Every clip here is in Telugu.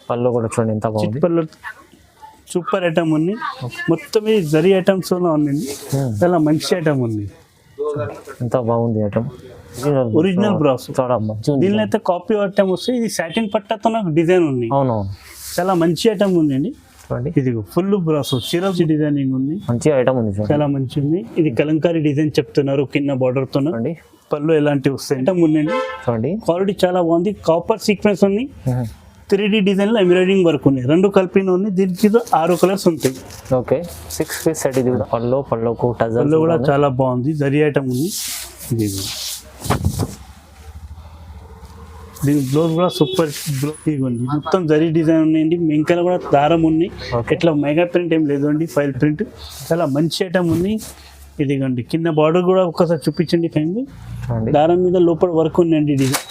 పళ్ళు కూడా చూడండి ఎంత బాగుంది. పళ్ళు సూపర్ ఐటమ్ ఉంది. మొత్తం ఇది జరీ ఐటమ్స్ ఉంది. చాలా మంచి ఐటమ్ ఉంది. ఎంత బాగుంది ఐటమ్. Original brass. దీనిలో అయితే కాపీ ఐటమ్ వస్తే ఇది సాటిన్ పట్టాతో నాకు డిజైన్ ఉంది. అవునవును, చాలా మంచి ఐటమ్ ఉంది. ఇది ఫుల్ బ్రాస్ చీరల్ డిజైనింగ్ ఉంది. మంచి ఐటమ్ ఉంది, చాలా మంచి ఉంది. ఇది కలంకారీ డిజైన్ చెప్తున్నారు కింద బార్డర్ తో. పళ్ళు ఎలాంటివి వస్తాయి ఐటమ్ ఉందండి. క్వాలిటీ చాలా బాగుంది. కాపర్ సీక్వెన్స్ ఉంది. 3D డిజైన్ లో ఎంబ్రాయిడింగ్ వర్క్ ఉంది. రెండు కలిపిన ఉంది. దీనికి 6 కలర్స్ ఉంటాయి. Okay, 6 piece set. ఇది కూడా పళ్ళుకు పళ్ళు కూడా చాలా బాగుంది. జరీ ఐటమ్ ఉంది. ఇది దీని బ్లౌజ్ కూడా సూపర్ ఉంది. మొత్తం జరీ డిజైన్ ఉన్నాయండి. మెంకలు కూడా దారం ఉన్నాయి. ఇట్లా మెగా ప్రింట్ ఏం లేదు అండి, ఫైల్ ప్రింట్. చాలా మంచి ఐటమ్ ఉంది. ఇదిగోండి కింద బార్డర్ కూడా ఒక్కసారి చూపించండి. ఫ్యామిలీ దారం మీద లోపల వర్క్ ఉందండి design.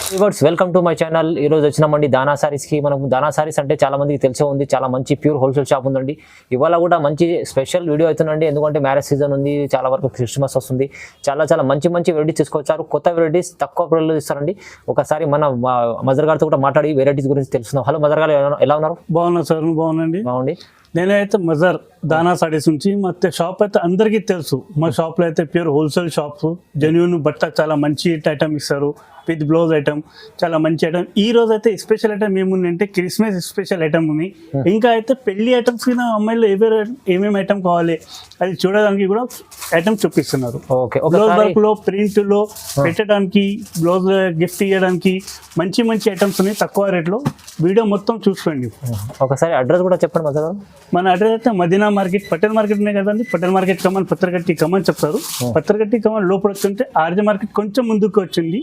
Viewers, welcome to my channel. ఈ రోజు వచ్చినామండి దానా సారీస్కి. మనం దానా సారీస్ అంటే చాలా మందికి తెలిసే ఉంది. చాలా మంచి ప్యూర్ హోల్సేల్ షాప్ ఉందండి. ఇవాళ కూడా మంచి స్పెషల్ వీడియో అవుతుందండి. ఎందుకంటే మ్యారేజ్ సీజన్ ఉంది, చాలా వరకు క్రిస్మస్ వస్తుంది. చాలా మంచి వెరైటీస్ తీసుకొచ్చారు. కొత్త వెరైటీస్ తక్కువ ప్రైస్లో ఇస్తారండి. ఒకసారి మన మజర్ గారితో కూడా మాట్లాడి వెరైటీస్ గురించి తెలుసుకుందాం. హలో మజర్ గారు, ఎలా ఉన్నారు? బాగున్నా సార్. బాగున్నాండి. బాగుంది. నేనైతే మజర్ దానా సారీస్ నుంచి మా షాప్ అయితే అందరికీ తెలుసు. మా షాప్లో అయితే ప్యూర్ హోల్సేల్ షాప్స్, జెన్యూన్ బట్ట, చాలా మంచి ఐటమ్ ఇస్తారు. విత్ బ్లౌజ్ ఐటమ్, చాలా మంచి ఐటమ్. ఈ రోజు అయితే స్పెషల్ ఐటమ్ ఏముందంటే క్రిస్మస్ స్పెషల్ ఐటమ్ ఉంది. ఇంకా అయితే పెళ్లి ఐటమ్స్ కింద అమ్మాయిలు ఏమేమి ఐటమ్ కావాలి అది చూడడానికి కూడా ఐటమ్ చూపిస్తున్నారు. బ్లౌజ్ వర్క్ లో, ప్రింట్ లో పెట్టడానికి, బ్లౌజ్ గిఫ్ట్ ఇవ్వడానికి మంచి ఐటమ్స్ ఉన్నాయి తక్కువ రేట్ లో. వీడియో మొత్తం చూసుకోండి. ఒకసారి అడ్రస్ కూడా చెప్పండి మజర్ గారు. మన అడ్రస్ అయితే మదీనా మార్కెట్, పటేల్ మార్కెట్ ఉన్నాయి కదండి. పటేల్ మార్కెట్ కమాన్, పత్రగట్టి కమాన్ చెప్తారు. పత్రగట్టి కమాన్ లోపల వస్తుంటే ఆర్జే మార్కెట్ కొంచెం ముందుకు వచ్చింది.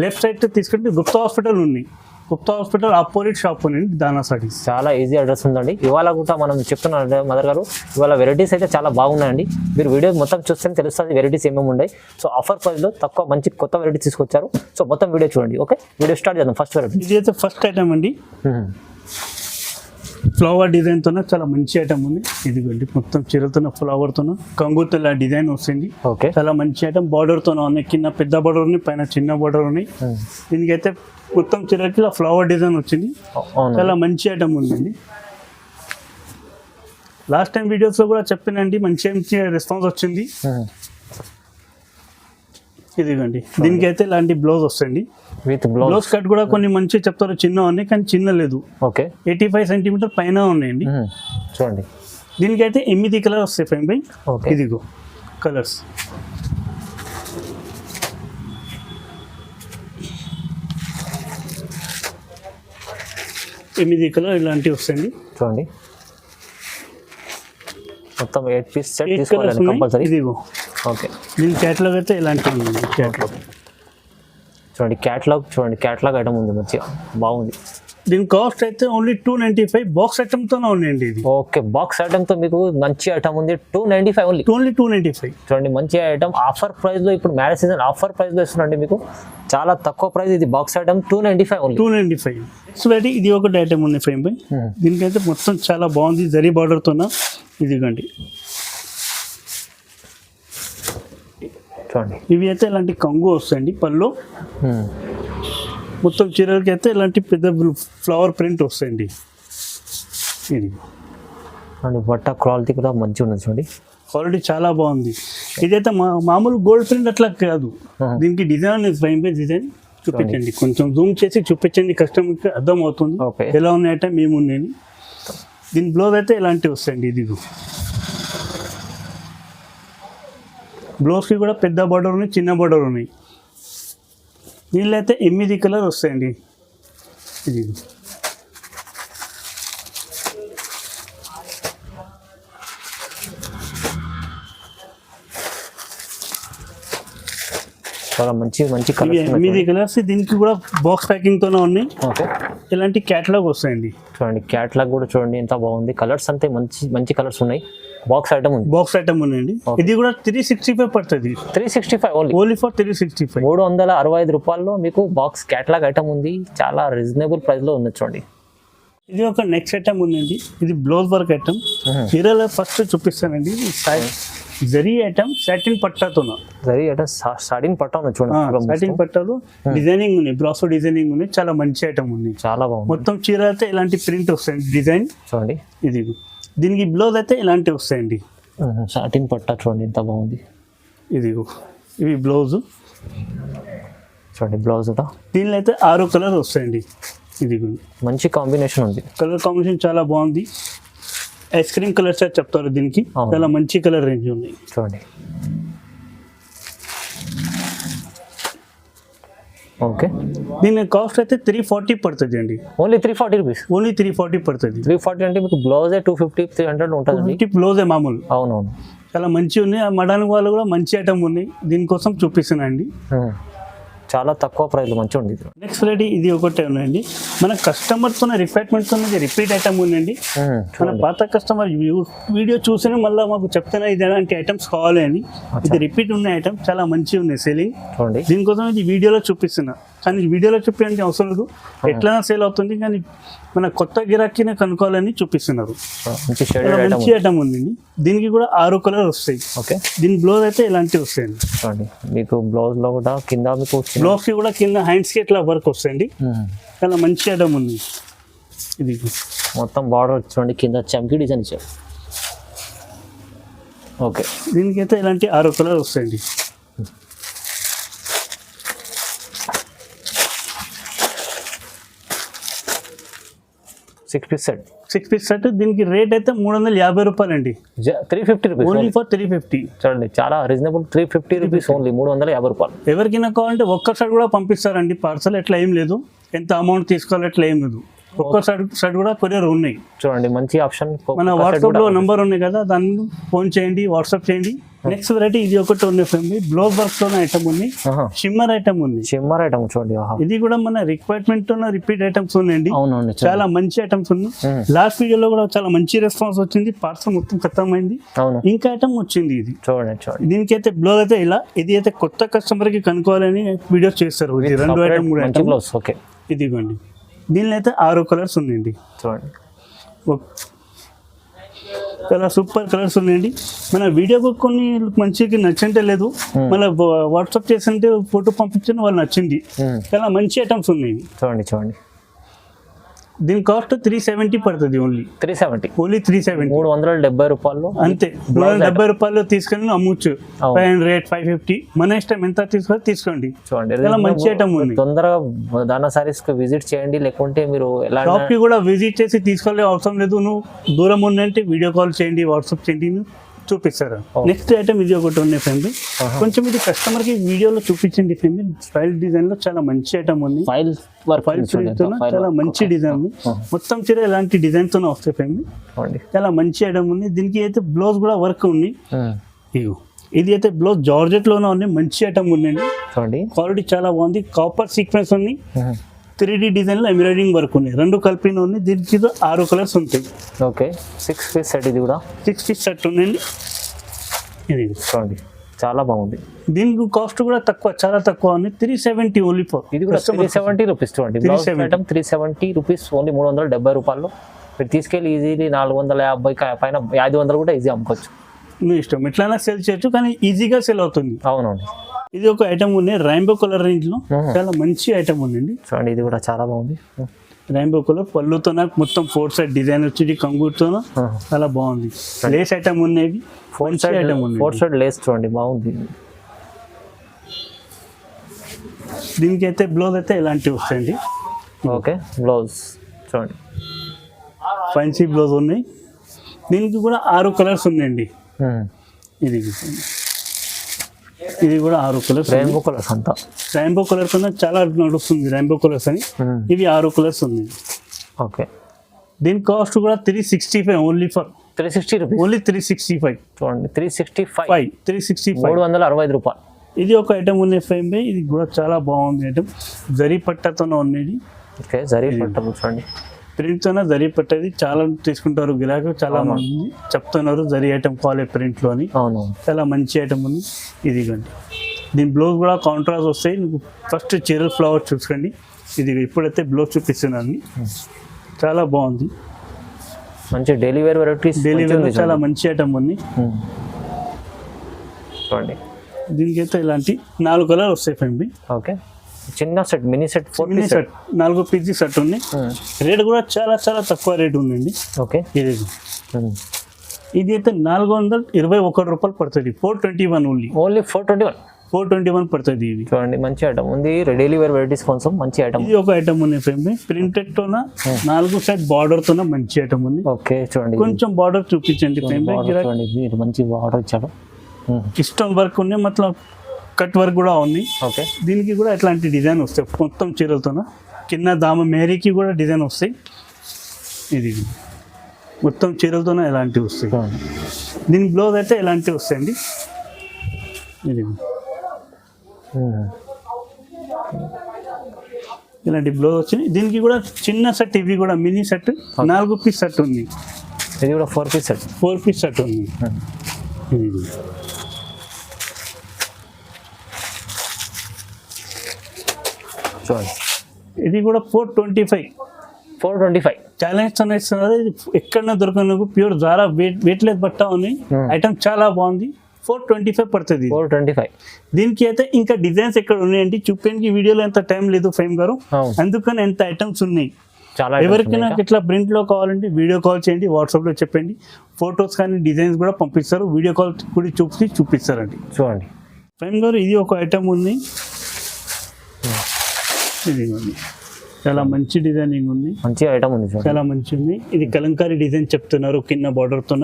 లెఫ్ట్ సైడ్ తీసుకుంటే గుప్తా హాస్పిటల్ ఉంది. గుప్తా హాస్పిటల్ ఆపోజిట్ షాప్ ఉంది దానా సారీస్. చాలా ఈజీ అడ్రస్ ఉందండి. ఇవాళ కూడా మనం చెప్తున్నాం మదర్ గారు, ఇవాళ వెరైటీస్ అయితే చాలా బాగున్నాయండి. మీరు వీడియో మొత్తం చూస్తే తెలుస్తుంది వెరైటీస్ ఏమేమి ఉన్నాయి. సో ఆఫర్ ప్రైస్లో తక్కువ మంచి కొత్త వెరైటీ తీసుకొచ్చారు. సో మొత్తం వీడియో చూడండి. ఓకే, వీడియో స్టార్ట్ చేద్దాం. ఫస్ట్ వెరైటీ ఇది అయితే ఫస్ట్ ఐటమ్ అండి. ఫ్లవర్ డిజైన్ తోనే చాలా మంచి ఐటమ్ ఉంది. ఇదిగోండి మొత్తం చీరతో ఫ్లవర్ తోన కంగుతో డిజైన్ వస్తుంది. చాలా మంచి ఐటమ్. బార్డర్ తోనే ఉన్నాయి. కింద పెద్ద బార్డర్ ఉన్నాయి, పైన చిన్న బార్డర్ ఉన్నాయి. దీనికైతే మొత్తం చీరకి ఫ్లవర్ డిజైన్ వచ్చింది. చాలా మంచి ఐటమ్ ఉందండి. లాస్ట్ టైం వీడియోస్ లో కూడా చెప్పినండి, మంచి రెస్పాన్స్ వచ్చింది. ఇదిగోండి దీనికైతే ఇలాంటి బ్లౌజ్ వస్తుంది. బ్లౌజ్ కట్ కూడా కొన్ని మంచి చెప్తారు, చిన్న ఉన్నాయి కానీ చిన్న లేదు. 85 సెంటీమీటర్ పైన ఉన్నాయండి. చూడండి దీనికైతే 8 కలర్ వస్తాయి. ఫ్రెండ్ ఇదిగో కలర్స్. ఎనిమిది కలర్ ఇలాంటివి వస్తాయండి. చూడండి మొత్తం 8 పీస్ సెట్ తీసుకోవాలి కంపల్సరీ. ఇదిగో ఓకే, దీని క్యాటలాగ్ అయితే ఇలాంటివి ఉంది. క్యాటలాగ్ చూడండి. క్యాటలాగ్ ఐటమ్ ఉంది, మంచిగా బాగుంది. దీని కాస్ట్ అయితే ఓన్లీ 295. బాక్స్ ఐటమ్ తోనే ఉన్నాయండి ఇది. ఓకే, బాక్స్ ఐటమ్ తో మీకు మంచి ఐటమ్ ఉంది. 295 ఓన్లీ 295. చూడండి మంచి ఐటమ్. ఆఫర్ ప్రైస్ లో, ఇప్పుడు మ్యారేజ్ సీజన్ ఆఫర్ ప్రైస్ లో ఇస్తున్నాండి మీకు. చాలా తక్కువ ప్రైస్ ఇది. Box item 295 only. 295. సో ఇది ఒకటి ఐటమ్ ఉంది ఫ్రేమ్ పై. దీనికైతే మొత్తం చాలా బాగుంది. జరీ బార్డర్ తోన. ఇదిగోండి చూడండి. ఇవి అయితే ఇలాంటి కంగు వస్తాయండి. పళ్ళు మొత్తం చీరలకి అయితే ఇలాంటి పెద్ద ఫ్లవర్ ప్రింట్ వస్తాయండి. ఇది బట్ట క్వాలిటీ కూడా మంచిగా ఉన్నది. చూడండి క్వాలిటీ చాలా బాగుంది. ఇదైతే మామూలు గోల్డ్ ప్రింట్ అట్లా కాదు. దీనికి డిజైన్ ఫ్రేమ్ పై డిజైన్ చూపించండి. కొంచెం జూమ్ చేసి చూపించండి, కస్టమర్కి అర్థం అవుతుంది ఎలా ఉన్న ఐటమ్ ఏమున్నాయని. దీని బ్లౌజ్ అయితే ఇలాంటివి వస్తాయండి. ఇదిగో బ్లౌజ్కి కూడా పెద్ద బార్డర్ ఉన్నాయి, చిన్న బార్డర్ ఉన్నాయి. దీనిలో అయితే 8 కలర్ వస్తాయండి. ఇది చాలా మంచి కలర్స్. 8 కలర్స్. దీనికి కూడా బాక్స్ ప్యాకింగ్ తోనే ఉన్నాయి. ఇలాంటి క్యాటలాగ్ వస్తాయండి. చూడండి క్యాటలాగ్ కూడా చూడండి ఎంత బాగుంది. కలర్స్ అంతే మంచి కలర్స్ ఉన్నాయి. బాక్స్ ఐటమ్ ఉంది. బాక్స్ ఐటమ్ ఉందండి. ఇది కూడా 365 పడుతుంది. 365 ఓన్లీ ఫర్ 365. 365 రూపాయల్లో మీకు బాక్స్ క్యాటలాగ్ ఐటమ్ ఉంది. చాలా రీజనబుల్ ప్రైస్ లో ఉంది. చూడండి ఇది ఒక నెక్స్ట్ ఐటమ్ ఉందండి. ఇది బ్లౌజ్ వర్క్ ఐటమ్. చీరలో ఫస్ట్ చూపిస్తానండి. జరీ ఐటమ్ సాటిన్ పట్టాతోన జరీ అంటే సాటిన్ పట్టా ఉంది చూడండి. సాటిన్ పట్టాలు డిజైనింగ్ ఉన్నాయి, బ్రాసో డిజైనింగ్ ఉన్నాయి, చాలా మంచి ఐటమ్ ఉంది. చాలా బాగుంది. మొత్తం చీర అయితే ఇలాంటి ప్రింట్ వస్తాయండి డిజైన్ చూడండి. ఇది దీనికి బ్లౌజ్ అయితే ఇలాంటివి వస్తాయండి. సాటిన్ పట్టా చూడండి ఎంత బాగుంది. ఇది ఇవి బ్లౌజ్ చూడండి. బ్లౌజ్ కూడా దీనిలో అయితే 6 కలర్ వస్తాయండి. ఇది మంచి కాంబినేషన్ ఉంది. కలర్ కాంబినేషన్ చాలా బాగుంది. ఐస్ క్రీమ్ కలర్స్ చెప్తారు దీనికి, చాలా మంచి కలర్ రేంజ్ ఉన్నాయి. చూడండి. ఓకే. దీని కాస్ట్ అయితే 340 పడుతుంది అండి. Only 340 rupees. ఓన్లీ 340 పడుతుంది. 340 అంటే మీకు బ్లౌజే 250 300 ఉంటుంది. బ్లౌజే మామూలు. అవునవును. చాలా మంచిగా ఉన్నాయి. ఆ మడానికి వాళ్ళు కూడా మంచి ఐటమ్ ఉన్నాయి. దీనికోసం చూపిస్తున్నాయండి. చాలా తక్కువ ప్రైస్ మంచిగా ఉంది. నెక్స్ట్ వెరైటీ ఇది ఒకటే ఉన్నాయండి. మన కస్టమర్తో రిక్వైర్మెంట్స్ ఉన్నది రిపీట్ ఐటమ్ ఉందండి. మన పాత కస్టమర్ వీడియో చూసిన మళ్ళీ మాకు చెప్తున్నా ఇది ఎలాంటి ఐటమ్స్ కావాలి అని. ఇది రిపీట్ ఉన్న ఐటమ్ చాలా మంచిగా ఉన్నాయి సెల్లింగ్. చూడండి. దీనికోసం ఇది వీడియోలో చూపిస్తున్నా, కానీ వీడియోలో చూపించడానికి అవసరం లేదు, ఎట్లైనా సేల్ అవుతుంది. కానీ మన కొత్త గిరాకీని కనుక్కోవాలని చూపిస్తున్నారు. మంచి ఐటమ్ ఉందండి. దీనికి కూడా 6 కలర్ వస్తాయి. ఓకే. దీని బ్లౌజ్ అయితే ఇలాంటివి వస్తాయండి. చూడండి. మీకు బ్లౌజ్ లో కూడా కింద మీకు బ్లౌజ్ కి కూడా కింద హ్యాండ్స్ కి ఇట్లా వర్క్ వస్తాయండి. చాలా మంచి ఐటమ్ ఉంది. ఇది మొత్తం బార్డర్ చూడండి, కింద చమ్కీ డిజైన్ ఇచ్చారు. ఓకే. దీనికి అయితే ఇలాంటి 6 కలర్ వస్తాయండి. Six piece set. దీనికి రేట్ అయితే 350 రూపాయలు అండి. 350 రూపీస్. Only for 350. చూడండి చాలా రీజనబుల్. 350 rupees only. 350 రూపాయలు. ఎవరికైనా కావాలంటే ఒక్కసారి కూడా పంపిస్తారండి పార్సల్. ఎట్లా ఏం లేదు, ఎంత అమౌంట్ తీసుకోవాలి ఎట్లా ఏం లేదు. ఒక్క సైడ్ కూడా కొరియర్ ఉన్నాయి. చూడండి మంచి ఆప్షన్. మన వాట్సాప్ లో నంబర్ ఉన్నాయి కదా, దాన్ని ఫోన్ చేయండి, వాట్సాప్ చేయండి. నెక్స్ట్ వెరైటీ ఇది ఒకటి ఉంది ఫ్రెండ్. బ్లౌజ్ వర్క్ లో ఐటమ్ ఉంది, షిమ్మర్ ఐటమ్ ఉంది. షిమ్మర్ ఐటమ్ చూడండి. ఇది కూడా మన రిక్వైర్మెంట్ ఉన్న రిపీట్ ఐటమ్స్ ఉన్నాయండి. అవునండి. చాలా మంచి ఐటమ్స్ ఉన్నాయి. లాస్ట్ వీడియోలో కూడా చాలా మంచి రెస్పాన్స్ వచ్చింది. పార్సల్ మొత్తం ఖతం అయింది. ఇంకా ఐటమ్ వచ్చింది ఇది. చూడండి. దీనికి అయితే బ్లౌజ్ అయితే ఇలా, ఇది అయితే కొత్త కస్టమర్ కి కనుక్కోవాలని వీడియోస్ చేస్తారు. ఇది 2 ఐటమ్ కూడా బ్లౌజ్. ఓకే. ఇదిగోండి. దీనిలో అయితే 6 కలర్స్ ఉన్నాయండి. చూడండి. చాలా సూపర్ కలర్స్ ఉన్నాయండి. మన వీడియోకు కొన్ని మంచిగా నచ్చంటే లేదు, మళ్ళీ వాట్సాప్ చేస్తుంటే ఫోటో పంపించిన వాళ్ళు నచ్చింది. చాలా మంచి ఐటమ్స్ ఉన్నాయి. చూడండి. దీని కాస్ట్ 370 పడుతుంది. ఓన్లీ 370. 370 రూపాయలు అంతే. 370 రూపాయలు తీసుకొని అమ్మొచ్చు. 500 550 మన ఇష్టం, ఎంత తీసుకొని తీసుకోండి. చూడండి. చాలా మంచి ఐటమ్ ఉంది. తొందరగా దానా సారీస్ కి విజిట్ చేయండి, లేకుంటే మీరు షాప్ కి కూడా విజిట్ చేసి తీసుకోలే అవసరం లేదు. నువ్వు దూరం ఉందంటే వీడియో కాల్ చేయండి, వాట్సాప్ చేయండి, చూపిస్తారు. నెక్స్ట్ ఐటమ్ ఇది ఒకటి ఉన్నాయి ఫ్రెండ్. కొంచెం ఇది కస్టమర్ కి వీడియోలో చూపించండి ఫ్రెండ్. స్టైల్ డిజైన్ లో చాలా మంచి ఐటమ్ ఉంది. ఫైల్ చాలా మంచి డిజైన్ ఉంది. మొత్తం చీర ఇలాంటి డిజైన్ తోనే వస్తాయి ఫ్రెండ్. చాలా మంచి ఐటమ్ ఉంది. దీనికి అయితే బ్లౌజ్ కూడా వర్క్ ఉంది. ఇది అయితే బ్లౌజ్ జార్జెట్ లోనే ఉంది. మంచి ఐటమ్ ఉందండి. క్వాలిటీ చాలా బాగుంది. కాపర్ సీక్వెన్స్ ఉంది. 3D డిజైన్ లో ఎంబ్రాయిడింగ్ వర్క్ ఉన్నాయి. 2 కలిపిన ఉన్నాయి. దీనికి 6 కలర్స్ ఉంటాయి. ఓకే. 6 piece set. ఇది కూడా 6 పీస్ సెట్ ఉందండి. ఇది చూడండి చాలా బాగుంది. దీనికి కాస్ట్ కూడా తక్కువ, చాలా తక్కువ ఉంది. 370 ఓన్లీ ఫర్. ఇది కూడా 370 రూపీస్. చూడండి. 370 రూపీస్ ఓన్లీ. 370 రూపాయలు మీరు తీసుకెళ్ళి ఈజీలీ 450 పైన 500 కూడా ఈజీ అమ్ముకోవచ్చు. మీ ఇష్టం, ఎట్లైనా సేల్ చేయొచ్చు, కానీ ఈజీగా సేల్ అవుతుంది. అవునండి. ఇది ఒక ఐటమ్ ఉంది రెయిన్బో కలర్ రేంజ్ లో. చాలా మంచి ఐటమ్ ఉందండి. చూడండి. ఇది కూడా చాలా బాగుంది. రెయిన్బో కలర్ పళ్ళుతో మొత్తం 4 సైడ్ డిజైన్ వచ్చి కంగూరుతో చాలా బాగుంది. లేస్ ఐటమ్ ఉన్నాయి. 4 సైడ్ లేస్ చూడండి బాగుంది. దీనికి అయితే బ్లౌజ్ అయితే ఇలాంటివి వస్తాయండి. ఓకే. బ్లౌజ్ చూడండి. ఫ్యాన్సీ బ్లౌజ్ ఉన్నాయి. దీనికి కూడా 6 కలర్స్ ఉన్నాయండి. ఇది కూడా 6 కలర్స్. రెయిన్బో కలర్స్ అంతా. రెయిన్బో కలర్స్ అన్న చాలా నడుస్తుంది. రెయిన్బో కలర్స్ అని ఇవి 6 కలర్స్ ఉన్నాయి. ఓకే. దీని కాస్ట్ కూడా 365 ఓన్లీ ఫర్. 360 రూపీస్. ఓన్లీ 365. చూడండి. 365. 365 రూపాయలు. ఇది ఒక ఐటమ్ ఉన్నాయి ఫ్రెండ్. ఇది కూడా చాలా బాగుంది ఐటమ్. జరీ పట్టాతోనే ఉన్నది. ఓకే. జరీ పట్టా చూడండి. ప్రింట్తోనే జరీ పట్టేది చాలా తీసుకుంటారు గిరాకు. చాలా మంది చెప్తున్నారు జరీ ఐటమ్ కావాలి ప్రింట్ లో అని. చాలా మంచి ఐటమ్ ఉంది. ఇదిగోండి. దీని బ్లౌజ్ కూడా కాంట్రాస్ట్ వస్తాయి. ఫస్ట్ చీరల్ ఫ్లవర్ చూసుకోండి. ఇది ఇప్పుడైతే బ్లౌజ్ చూపిస్తున్నాను. చాలా బాగుంది. మంచి daily wear varieties. Daily wear చాలా మంచి ఐటమ్ ఉంది. చూడండి. దీనికి అయితే ఇలాంటి 4 కలర్ వస్తాయి ఫ్రెండ్. ఓకే, చిన్న set, mini set, 4 mini piece set. 4 piece set ఉంది. రేట్ కూడా చాలా చాలా తక్కువ రేట్ ఉందండి. ఓకే, ఇది అయితే 421 రూపాయలు పడుతుంది. 421 ఓన్లీ 421 పడుతుంది. ఇది చూడండి, మంచి ఐటమ్ ఉంది. డైలీ వేర్ వెరైటీస్ కోసం మంచి ఐటమ్. ఇది ఒక ఐటమ్ ఉంది ఫ్రెండ్. ప్రింటెడ్ తోన 4 సైడ్ బార్డర్ తోన మంచి ఐటమ్ ఉంది. ఓకే, చూడండి కొంచెం బార్డర్ చూపించండి ఫ్రెండ్. చూడండి, మీరు మంచి బార్డర్ ఇచ్చారు. స్టోన్ వర్క్ ఉంది, మొత్తం కట్ వర్క్ కూడా ఉంది. ఓకే, దీనికి కూడా ఇట్లాంటి డిజైన్ వస్తాయి మొత్తం చీరలతోన. కింద దామ మేరీకి కూడా డిజైన్ వస్తాయి. ఇది మొత్తం చీరలతోనే ఇలాంటివి వస్తాయి. దీని బ్లౌజ్ అయితే ఇలాంటివి వస్తాయండి. ఇది ఇలాంటి బ్లౌజ్ వచ్చింది. దీనికి కూడా చిన్న సెట్, ఇవి కూడా మినీ సెట్ 4 పీస్ సెట్ ఉంది. ఇది కూడా 4 పీస్ సెట్. 4 పీస్ సెట్ ఉంది. చూడండి, ఇది కూడా 425 ఛాలెంజ్ తో ఇస్తున్నారు. ఎక్కడన్నా దొరకను ప్యూర్ జారా వెయిట్లెస్ బట్ట ఉంది. ఐటమ్ చాలా బాగుంది. 425 పడుతుంది. 425. దీనికి అయితే ఇంకా డిజైన్స్ ఎక్కడ ఉన్నాయండి, చూపించడానికి వీడియోలో ఎంత టైం లేదు ఫైమ్ గారు, అందుకని ఎంత ఐటమ్స్ ఉన్నాయి. ఎవరికైనా ఇట్లా ప్రింట్ లో కావాలంటే వీడియో కాల్ చేయండి, వాట్సాప్ లో చెప్పండి. ఫొటోస్ కానీ డిజైన్స్ కూడా పంపిస్తారు. వీడియో కాల్ కూడా చూపిస్తారండి. చూడండి ఫైమ్ గారు, ఇది ఒక ఐటమ్ ఉంది. ఇది చాలా మంచి డిజైనింగ్ ఉంది. మంచి ఐటమ్ ఉంది, చాలా మంచి ఉంది. ఇది కలంకారీ డిజైన్ చెప్తున్నారు. కింద బార్డర్ తో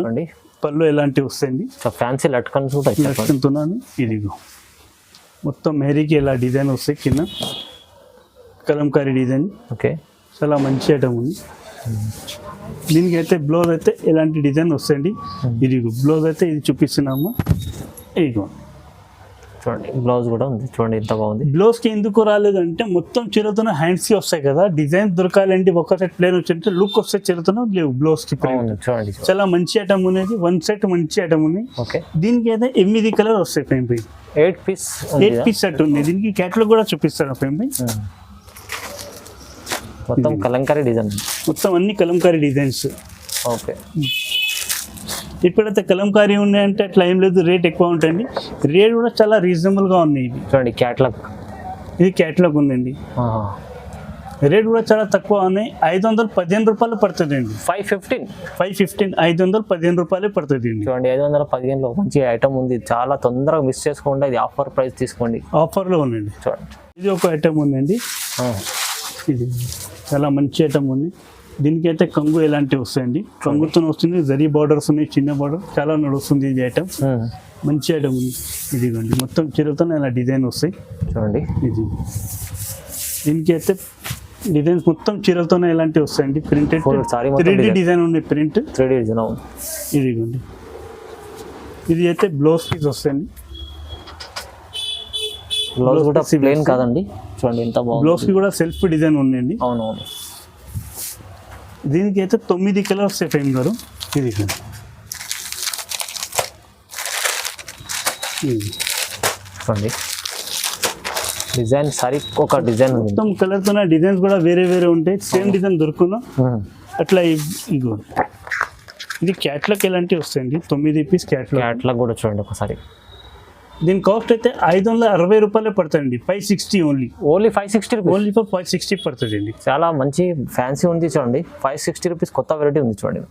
పళ్ళు ఎలాంటివి వస్తాయండి, ఫ్యాన్సీ లట్కన్తున్నాను. ఇదిగో మొత్తం మేరీకి ఇలా డిజైన్ వస్తాయి. కింద కలంకారీ డిజైన్. ఓకే, చాలా మంచి ఐటమ్ ఉంది. దీనికి అయితే బ్లౌజ్ అయితే ఇలాంటి డిజైన్ వస్తాయండి. ఇది బ్లౌజ్ అయితే ఇది చూపిస్తున్నాము. ఇదిగో చూడండి, బ్లౌజ్ కూడా ఉంది. చూడండి ఎంత బాగుంది. బ్లౌజ్ కి ఎందుకు రాలేదంటే మొత్తం చీరతో హ్యాండ్స్ కి వస్తాయి కదా, డిజైన్ దొరకాలంటే ఒక సెట్ ప్లేన్ వచ్చింటే లుక్ వస్తే చీరతో లేవు బ్లౌజ్ కి. చూడండి, చాలా మంచి ఐటమ్ ఉన్నది. 1 సెట్ మంచి ఐటమ్ ఉంది. ఓకే, దీనికి అయితే 8 కలర్ వస్తాయి ఫ్రేమ్ పై. 8 పీస్ సెట్ ఉంది. దీనికి క్యాటలాగ్ కూడా చూపిస్తాను ఫ్రేమ్ పై. మొత్తం కలంకారీ డిజైన్, మొత్తం అన్ని కలంకారీ డిజైన్స్. ఓకే, ఇప్పుడైతే కలంకారీ ఉన్నాయంటే అట్లా ఏం లేదు, రేట్ ఎక్కువ ఉంటుంది. రేట్ కూడా చాలా రీజనబుల్ గా ఉన్నాయి. చూడండి క్యాటలాగ్, ఇది క్యాటలాగ్ ఉందండి. రేట్ కూడా చాలా తక్కువ ఉన్నాయి. 515 రూపాయలు పడుతుంది అండి. 515 రూపాయలు పడుతుంది అండి. చూడండి, 515లో మంచి ఐటమ్ ఉంది. చాలా తొందరగా మిస్ చేసుకోండి. ఇది ఆఫర్ ప్రైస్ తీసుకోండి. ఆఫర్లో ఉందండి. చూడండి, ఇది ఒక ఐటమ్ ఉందండి. ఇది చాలా మంచి ఐటమ్ ఉంది. దీనికి అయితే కంగు ఎలాంటివి వస్తాయండి. కంగుతో వస్తుంది. జరీ బార్డర్స్ ఉన్నాయి, చిన్న బార్డర్ చాలా నడుస్తుంది. ఇది ఐటమ్ మంచి ఐటమ్ ఉంది. ఇదిగోండి మొత్తం చీరతో ఇలా డిజైన్ వస్తాయి. చూడండి, ఇది దీనికి అయితే డిజైన్స్ మొత్తం చీరలతోనే ఇలాంటివి వస్తాయండి. ప్రింటెడ్ 3D డిజైన్ ఉంది. Print 3D design. ఇదిగోండి, ఇది అయితే బ్లౌజ్ పీస్ వస్తాయండి. బ్లౌజ్ కూడా ప్లెయిన్ కాదండి. చూడండి ఎంత బాగుంది. బ్లౌజ్ కి కూడా సెల్ఫ్ డిజైన్ ఉందండి. అవునవును. దీనికి అయితే 9 కలర్స్ వస్తాయి ఫ్రేమ్ గారు. ఇది చూడండి, డిజైన్ సారీ ఒక డిజైన్ ఉంది. మొత్తం కలర్ తో డిజైన్స్ కూడా వేరే వేరే ఉంటాయి. సేమ్ డిజైన్ దొరుకును అట్లా. ఇగో ఇది క్యాట్లాగ్ ఎలాంటివి వస్తాయండి. 9 పీస్ క్యాట్లాగ్ కూడా చూడండి ఒకసారి. దీని కాస్ట్ అయితే 560 రూపాయలే పడుతుంది. 560 ఓన్లీ 560 ఓన్లీ ఫర్ 560 పడుతుంది అండి. చాలా మంచి ఫ్యాన్సీ ఉంది. చూడండి 560 రూపీస్ కొత్త వెరైటీ ఉంది. చూడండి,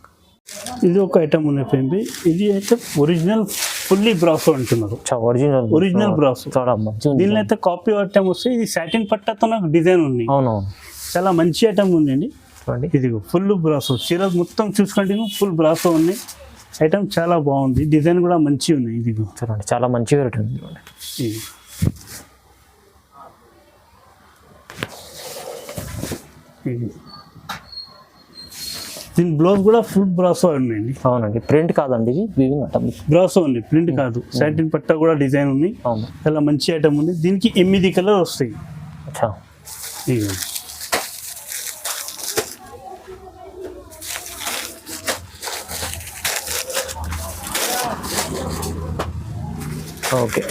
ఇది ఒక ఐటమ్ ఉంది ఫ్రెండ్. ఇది అయితే ఒరిజినల్ ఫుల్లీ బ్రాసో అంటున్నారు. Original brasso. దీనిలో అయితే కాపీ ఐటమ్ వస్తే ఇది సాటిన్ పట్టాతో నాకు డిజైన్ ఉంది. అవునవును, చాలా మంచి ఐటమ్ ఉంది అండి. చూడండి, ఇది ఫుల్ బ్రాసో. చీర మొత్తం చూసుకోండి, ఫుల్ బ్రాసో ఉంది. ఐటమ్ చాలా బాగుంది. డిజైన్ కూడా మంచి ఉంది. ఇది చూడండి, చాలా మంచి వెరైటీ ఉంది. చూడండి, దీని బ్లౌజ్ కూడా ఫుల్ బ్రాసో ఉందండి. అవునండి, ప్రింట్ కాదండి, ఇది వీవింగ్ ఐటమ్. బ్రాసో ఉంది, ప్రింట్ కాదు. సాటిన్ పట్టా కూడా డిజైన్ ఉంది. చాలా మంచి ఐటమ్ ఉంది. దీనికి 8 కలర్ వస్తాయి. ఓకే,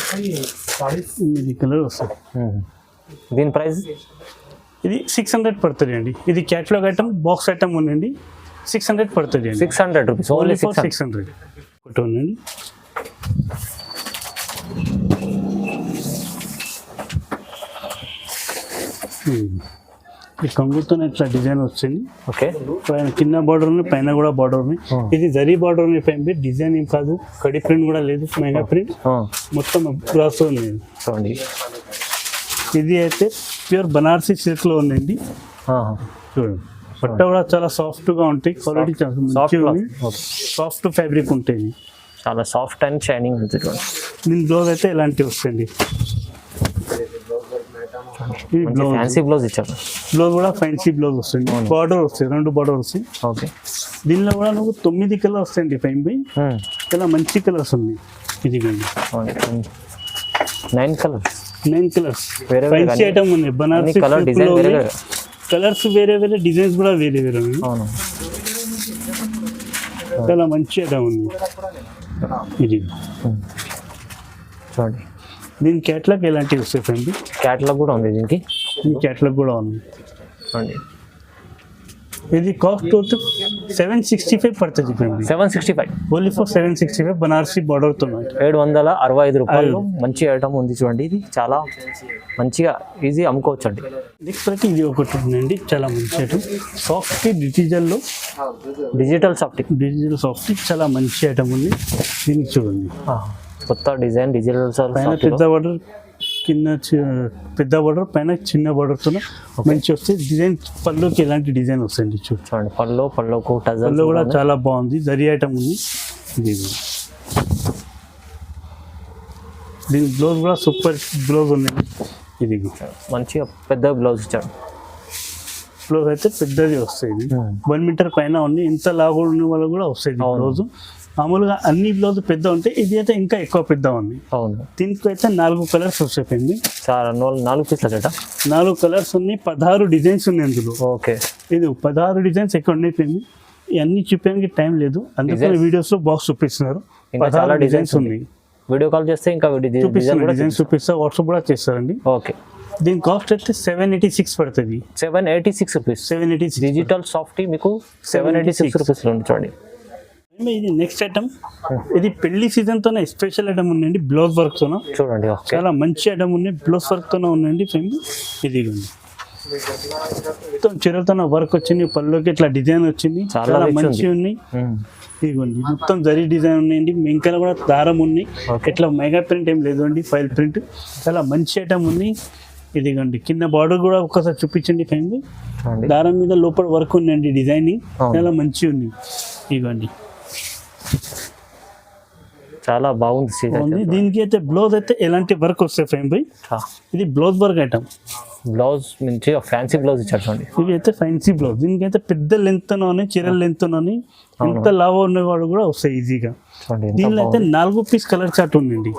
8 కలర్ వస్తాయి. దీని ప్రైస్ ఇది 600 పడుతుంది అండి. ఇది క్యాటలాగ్ ఐటమ్, బాక్స్ ఐటమ్ ఉందండి. 600 పడుతుంది అండి. 600 రూపీస్ ఓన్లీ. 600 ఉందండి. ఈ కంగుతో ఇట్లా డిజైన్ వచ్చింది. ఓకే పైన కింద బార్డర్ ఉంది, పైన కూడా బార్డర్ ఉంది. ఇది జరీ బార్డర్ ఉంది. పైన డిజైన్ ఏం కాదు, కడి ప్రింట్ కూడా లేదు, మెగా ప్రింట్ మొత్తం బ్రాస్ ఉంది. చూడండి ఇది అయితే ప్యూర్ బనారసి సిల్క్ లో ఉందండి. చూడండి బట్ట కూడా చాలా సాఫ్ట్ గా ఉంటాయి, క్వాలిటీ చాలా మంచిగా ఉంది, సాఫ్ట్ ఫ్యాబ్రిక్ ఉంటుంది, చాలా సాఫ్ట్ అండ్ షైనింగ్ ఉంటుంది. దీని బ్లౌజ్ అయితే ఇలాంటివి వస్తుంది. ఫ్యాన్సీ బ్లౌజ్ ఇచ్చారు. బ్లౌజ్ కూడా ఫ్యాన్సీ బ్లౌజ్ వస్తుంది, బార్డర్ వస్తాయి, 2 బార్డర్ వస్తాయి. ఓకే దీనిలో కూడా నువ్వు 9 కలర్ వస్తాయండి. పైన చాలా మంచి కలర్స్ ఉన్నాయి. ఇది 9 కలర్స్, 9 కలర్స్ వేరే ఫ్యాన్సీ ఐటమ్ ఉన్నాయి. బనారసి కలర్ డిజైన్ వేరే కలర్స్ వేరే వేరే, డిజైన్స్ కూడా వేరే వేరే ఉన్నాయి. అవును చాలా మంచి ఐటమ్ ఉంది. ఇది చూడండి దీని క్యాట్లాగ్ ఎలాంటివి వస్తాయి ఫ్రెండ్? క్యాటలాగ్ కూడా ఉంది దీనికి. క్యాట్లాగ్ కూడా ఉంది. చూడండి ఇది కాస్ట్ 765 పడుతుంది friend. 765 only for 765 Banarasi border తో 765 రూపాయలు. మంచి ఐటమ్ ఉంది చూడండి. ఇది చాలా మంచిగా ఈజీ అమ్ముకోవచ్చు అండి. నెక్స్ట్ అయితే ఇది ఒకటి ఉందండి, చాలా మంచి ఐటమ్. సాఫ్ట్ డిజిటల్లో, డిజిటల్ సాఫ్ట్, డిజిటల్ సాఫ్ట్ చాలా మంచి ఐటమ్ ఉంది. దీనికి చూడండి కొత్త డిజైన్, డిజిటల్ పైన పెద్ద బార్డర్, కింద పెద్ద బార్డర్, పైన చిన్న బార్డర్తో మంచి వస్తాయి. డిజైన్ పళ్ళుకి ఎలాంటి డిజైన్ వస్తాయండి చూడండి. పళ్ళుకు పళ్ళు కూడా చాలా బాగుంది, జరీ ఐటమ్ ఉంది. దీని బ్లౌజ్ కూడా సూపర్ బ్లౌజ్ ఉంది. ఇది మంచిగా పెద్ద బ్లౌజ్ ఇచ్చాడు. బ్లౌజ్ అయితే పెద్దది వస్తాయి, 1 మీటర్ పైన ఉంది. ఇంత లావు ఉన్న వాళ్ళు కూడా వస్తాయి బ్లౌజ్. మామూలుగా అన్ని బ్లౌజ్ పెద్ద ఉంటాయి, ఇది అయితే ఇంకా ఎక్కువ పెద్ద ఉంది. అవును దీనికి అయితే 4 కలర్స్ వస్తాయి. 4 పీస్ల జట, 4 కలర్స్ ఉన్నాయి, 16 డిజైన్స్ ఉన్నాయి అందులో. ఓకే ఇది 16 డిజైన్స్ ఎక్కడ ఉన్నాయి. ఇవన్నీ చూపించడానికి టైం లేదు, అందుకని వీడియోస్ లో బాక్స్ చూపిస్తున్నారు. 16 డిజైన్స్ ఉన్నాయి. వీడియో కాల్ చేస్తే ఇంకా డిజైన్స్ చూపిస్తా, వాట్సాప్ కూడా చేస్తారండి. ఓకే దీని కాస్ట్ అయితే 786 పడుతుంది. 786 రూపీస్. 786 డిజిటల్ సాఫ్ట్ మీకు 786 రూపీస్ ఉంది చూడండి. ఇది నెక్స్ట్ ఐటమ్, ఇది పెళ్లి సీజన్ తోనే స్పెషల్ ఐటమ్ ఉందండి, బ్లౌజ్ వర్క్ తోన. చూడండి చాలా మంచి ఐటమ్ ఉంది, బ్లౌజ్ వర్క్ తోనే ఉందండి. ఇది మొత్తం చిరతన వర్క్ వచ్చింది, పళ్ళుకి ఇట్లా డిజైన్ వచ్చింది, చాలా మంచి ఉన్నాయి. ఇదిగోండి మొత్తం జరీ డిజైన్ ఉన్నాయండి, మెంకల కూడా దారం ఉన్నాయి. ఇట్లా మెగా ప్రింట్ ఏం లేదు అండి, ఫైల్ ప్రింట్. చాలా మంచి ఐటమ్ ఉంది. ఇదిగోండి కింద బార్డర్ కూడా ఒక్కసారి చూపించండి. ఫ్యామిలీ దారం మీద లోపల వర్క్ ఉందండి, డిజైనింగ్ చాలా మంచి ఉంది. ఇదిగోండి చాలా బాగుంది. దీనికి అయితే బ్లౌజ్ అయితే ఎలాంటి వర్క్ వస్తాయి ఫ్రేమ్ బై. ఇది బ్లౌజ్ వర్క్ ఐటమ్. బ్లౌజ్ నుంచి ఫ్యాన్సీ బ్లౌజ్ ఇచ్చారు చూడండి. ఇవి అయితే ఫ్యాన్సీ బ్లౌజ్. దీనికి అయితే పెద్ద లెంత్ తోని, చీరల లెంత్ తోని, ఎంత లావు ఉన్నవాడు కూడా వస్తాయి ఈజీగా. దీనిలో అయితే 4 పీస్ కలర్ చార్ట్ ఉందండి.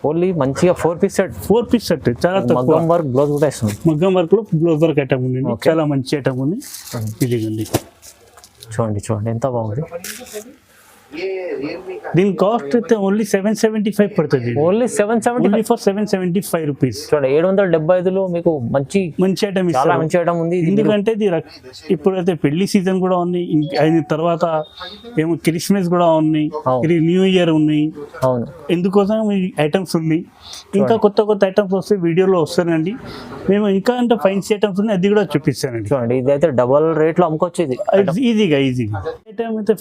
ఓన్లీ మంచిగా 4 పీస్ సెట్. 4 పీస్ సెట్ చాలా తక్కువ. మగ్గం వర్క్ బ్లౌజ్ కూడా ఇస్తుంది. మగ్గం వర్క్ లో బ్లౌజ్ వర్క్ ఐటమ్ ఉంది, చాలా మంచి ఐటమ్ ఉంది. ఇదిగోండి చూడండి ఎంత బాగుంది. దీని కాస్ట్ అయితే ఓన్లీ 775 పడుతుంది. Only 770 for 775 rupees. చూడండి 775లో మీకు మంచి ఐటమ్, చాలా మంచి ఐటమ్ ఉంది. ఎందుకంటే ఇప్పుడైతే పెళ్లి సీజన్ కూడా ఉంది, అయిన తర్వాత ఏమో క్రిస్మస్ కూడా ఉన్నాయి, న్యూ ఇయర్ ఉన్నాయి. అవును, ఎందుకోసం ఈ ఐటమ్స్ ఉన్నాయి. ఇంకా కొత్త ఐటమ్స్ వస్తే వీడియోలో వస్తానండి. మేము ఇంకా అంటే ఫైన్సీ ఐటమ్స్ ఉన్నాయి, అది కూడా చూపిస్తానండి. చూడండి ఇది అయితే డబల్ రేట్ లో అమ్ముకోవచ్చు. ఇది ఈజీగా ఐటమ్ అయితే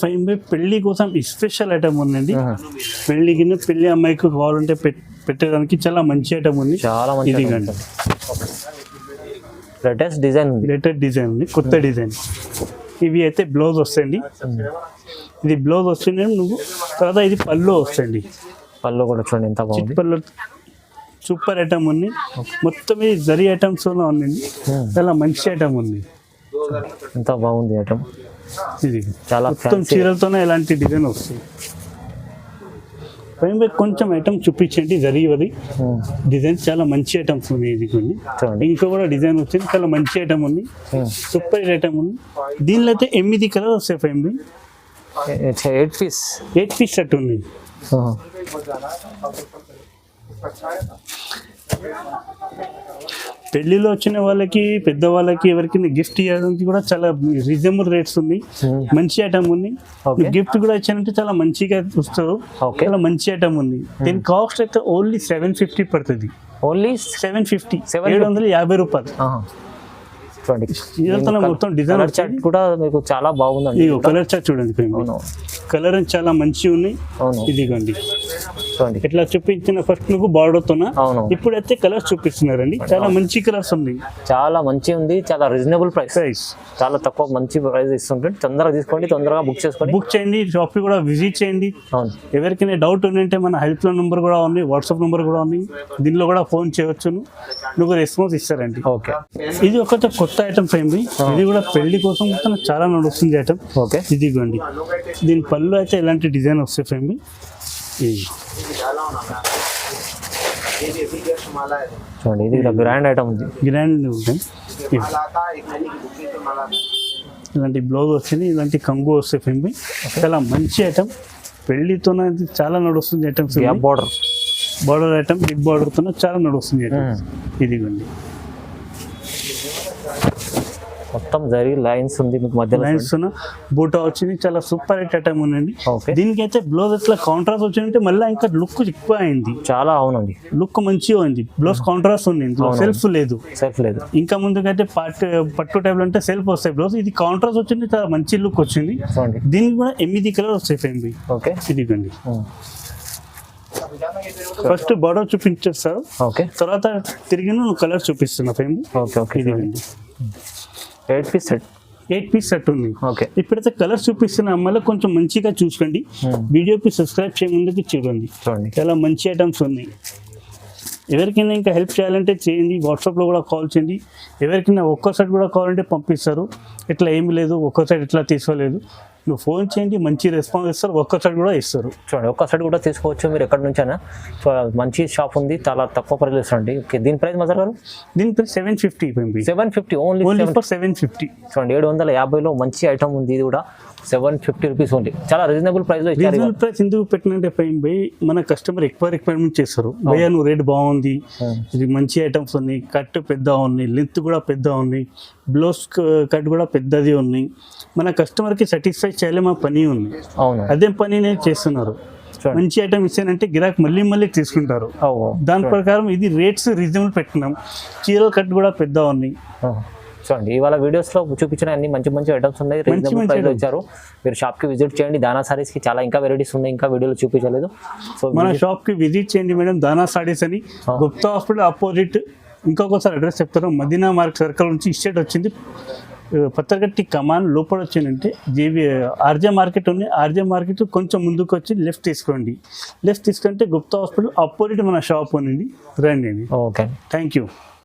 పెళ్లి కోసం స్పెషల్ ఐటమ్ ఉందండి. పెళ్లి అమ్మాయికి కావాలంటే పెట్టడానికి చాలా మంచి ఐటమ్ ఉంది. చాలా మంచి లేటెస్ట్ డిజైన్ ఉంది, కొత్త డిజైన్. ఇవి అయితే బ్లౌజ్ వస్తాయండి. ఇది బ్లౌజ్ వస్తుంది నువ్వు తర్వాత ఇది పళ్ళు వస్తాయండి. పళ్ళు కూడా చూడండి ఎంత బాగుంది. పళ్ళు సూపర్ ఐటమ్ ఉంది. మొత్తం ఇది జరీ ఐటమ్స్ ఉందండి, చాలా మంచి ఐటమ్ ఉంది. ఎంత బాగుంది ఐటమ్. ఇది చాలా మొత్తం చీరలతోనే ఎలాంటి డిజైన్ వస్తుంది. పైన కొంచెం ఐటమ్ చూపించండి. జరీవది డిజైన్ చాలా మంచి ఐటమ్స్ ఉంది. ఇది కొన్ని ఇంకా కూడా డిజైన్ వచ్చింది, చాలా మంచి ఐటమ్ ఉంది, సూపర్ ఐటమ్ ఉంది. దీనిలో అయితే 8 కలర్ వస్తాయి. పైన 8 పీస్ సెట్ ఉంది. పెళ్లిలో వచ్చిన వాళ్ళకి, పెద్దవాళ్ళకి, ఎవరికి గిఫ్ట్ ఇవ్వడానికి కూడా చాలా రీజనబుల్ రేట్స్ ఉంది. మంచి ఐటమ్ ఉంది. గిఫ్ట్ కూడా ఇచ్చానంటే చాలా మంచిగా వస్తారు. చాలా మంచి ఐటమ్ ఉంది. దీని కాస్ట్ అయితే ఓన్లీ 750 పడుతుంది. ఓన్లీ 750 750. 750 రూపాయలు. చూడండి ఇదంతా మొత్తం డిజైన్ కలర్ చార్ట్ కూడా మీకు చాలా బాగుందండి. ఇదిగో కలర్ చార్ట్ చూడండి ఫ్రెండ్. అవును కలర్ చాలా మంచిగా ఉన్నాయి. అవును ఇదిగోండి చూడండి. ఇట్లా చూపించిన ఫస్ట్ మీకు బార్డర్ తోనా, అవును ఇప్పుడైతే కలర్స్ చూపిస్తున్నారండి. చాలా మంచి కలర్స్ ఉన్నాయి. చాలా మంచి ఉంది, చాలా రీజనబుల్ ప్రైస్, ప్రైస్ చాలా తక్కువ మంచి ప్రైస్ ఇస్తుంటే తొందరగా తీసుకోండి, తొందరగా బుక్ చేసుకోండి. బుక్ చేయండి, షాప్ కూడా విజిట్ చేయండి. అవును ఎవరికైనా డౌట్ ఉందంటే మన హెల్ప్ లైన్ నెంబర్ కూడా ఉంది, వాట్సాప్ నెంబర్ కూడా ఉంది. దీనిలో కూడా ఫోన్ చేయవచ్చును, నువ్వు రెస్పాన్స్ ఇస్తారండి. ఓకే. ఇది ఒక కొత్త ఐటమ్ ఫ్రెండ్. ఇది కూడా పెళ్లి కోసం మొత్తం చాలా నడుస్తుంది ఐటమ్. ఓకే ఇదిగోండి దీని పళ్ళు అయితే ఎలాంటి డిజైన్ వస్తాయి ఫ్రెండ్. చూడండి ఇది గ్రాండ్ ఐటమ్ ఉంది, గ్రాండ్ ఉంటాయి. ఇలాంటి బ్లౌజ్ వచ్చింది, ఇలాంటి కంగు వస్తాయి ఫ్రెండ్. చాలా మంచి ఐటమ్, పెళ్లితో చాలా నడుస్తుంది items. Border border item, big బార్డర్తో చాలా నడుస్తుంది ఐటమ్స్. ఇదిగోండి మొత్తం జరిగి లైన్స్ ఉంది మీకు మధ్యలో. లైన్స్ బూటా వచ్చింది, చాలా సూపర్ హిట్ ఐటమ్ ఉందండి. ఓకే. దీనికైతే బ్లౌజ్ ఎట్లా కాంట్రాస్ట్ వచ్చిందంటే మళ్ళీ ఇంకా లుక్ ఎక్కువ అయింది. చాలా అవునండి, లుక్ మంచిగా ఉంది. బ్లౌజ్ కాంట్రాస్ట్ ఉంది, ఇంట్లో సెల్ఫ్ లేదు. సెల్ఫ్ లేదు. ఇంకా ముందుకైతే పట్టు టైప్ అంటే సెల్ఫ్ వస్తాయి బ్లౌజ్. ఇది కాంట్రాస్ట్ వచ్చింది, చాలా మంచి లుక్ వచ్చింది. చూడండి దీనికి కూడా 8 కలర్ వస్తాయి ఫ్రెండ్. ఓకే. ఇదిగోండి ఫస్ట్ బార్డర్ చూపించేస్తారు, ఓకే. తర్వాత తిరిగి నువ్వు కలర్ చూపిస్తున్నా ఫ్రెండ్. Okay okay. ఇదిగోండి 8 పీస్ సెట్, 8 పీస్ సెట్ ఉంది. ఓకే. ఇప్పుడైతే కలర్స్ చూపిస్తున్నా, మళ్ళీ కొంచెం మంచిగా చూసుకోండి. వీడియోకి సబ్స్క్రైబ్ చేయముందుకు చూడండి, చూడండి చాలా మంచి ఐటమ్స్ ఉన్నాయి. ఎవరికైనా ఇంకా హెల్ప్ చేయాలంటే చేయండి, వాట్సాప్లో కూడా కాల్ చేయండి. ఎవరికైనా ఒక్కో సైడ్ కూడా కావాలంటే పంపిస్తారు. ఇట్లా ఏమి లేదు, ఒక్కో సైడ్ ఇట్లా తీసుకోలేదు, నువ్వు ఫోన్ చేయండి, మంచి రెస్పాన్స్ ఇస్తారు. ఒక్క సైడ్ కూడా ఇస్తారు. చూడండి ఒక్క సైడ్ కూడా తీసుకోవచ్చు మీరు ఎక్కడి నుంచైనా. సో మంచి షాప్ ఉంది, చాలా తక్కువ ప్రైస్ అండి. ఓకే. దీని ప్రైస్ మజార్ గారు? దీని ప్రైస్ 750 750 ఓన్లీ ఫర్ 750. చూడండి 750లో మంచి ఐటమ్ ఉంది. ఇది కూడా 750 రూపీస్ ఓన్లీ, చాలా రీజనబుల్ ప్రైస్ లో ఇచ్చారు. రీజనబుల్ ప్రైస్ ఎందుకు పెట్టినంటే భయ్ మన కస్టమర్ ఎక్కువ రిక్వైర్మెంట్ చేస్తారు. భయ్యా నువ్వు రేట్ బాగుంది, ఇది మంచి ఐటమ్స్ ఉన్నాయి, కట్ పెద్ద ఉన్నాయి, లెంత్ కూడా పెద్ద ఉన్నాయి, బ్లౌజ్ కట్ కూడా పెద్దది ఉన్నాయి. మన కస్టమర్కి సాటిస్ఫై చేయాలి, మా పని ఉంది. అవును అదే పని నేను చేస్తున్నారు. మంచి ఐటమ్ ఇచ్చానంటే గిరాక్ మళ్ళీ తీసుకుంటారు. దాని ప్రకారం ఇది రేట్స్ రీజనబుల్ పెట్టినాం. చీరల కట్ కూడా పెద్ద ఉన్నాయి. చూడండి ఇవాళ వీడియోస్ లో చూపించిన అన్ని మంచి మంచి ఐటమ్స్ ఉన్నాయి, రీజనబుల్ ప్రైస్ లో ఇచ్చారు. మీరు షాప్ కి విజిట్ చేయండి. దానా సారీస్ కి చాలా ఇంకా వెరైటీస్ ఉన్నాయి, ఇంకా వీడియోలో చూపించలేదు. సో మన షాప్ కి విజిట్ చేయండి మేడం. దానా సారీస్ అని గుప్తా హాస్పిటల్ ఆపోజిట్. ఇంకొకసారి అడ్రస్ చెప్తాను, మదీనా మార్క్ సర్కిల్ నుంచి ఇస్టేట్ వచ్చింది, పత్తరగట్టి కమాన్ లోపల వచ్చిందంటే ఆర్జే మార్కెట్ ఉంది. ఆర్జే మార్కెట్ కొంచెం ముందుకు వచ్చి లెఫ్ట్ తీసుకోండి. లెఫ్ట్ తీసుకుంటే గుప్తా హాస్పిటల్ ఆపోజిట్ మన షాప్ ఉంది, రండి. Okay, thank you.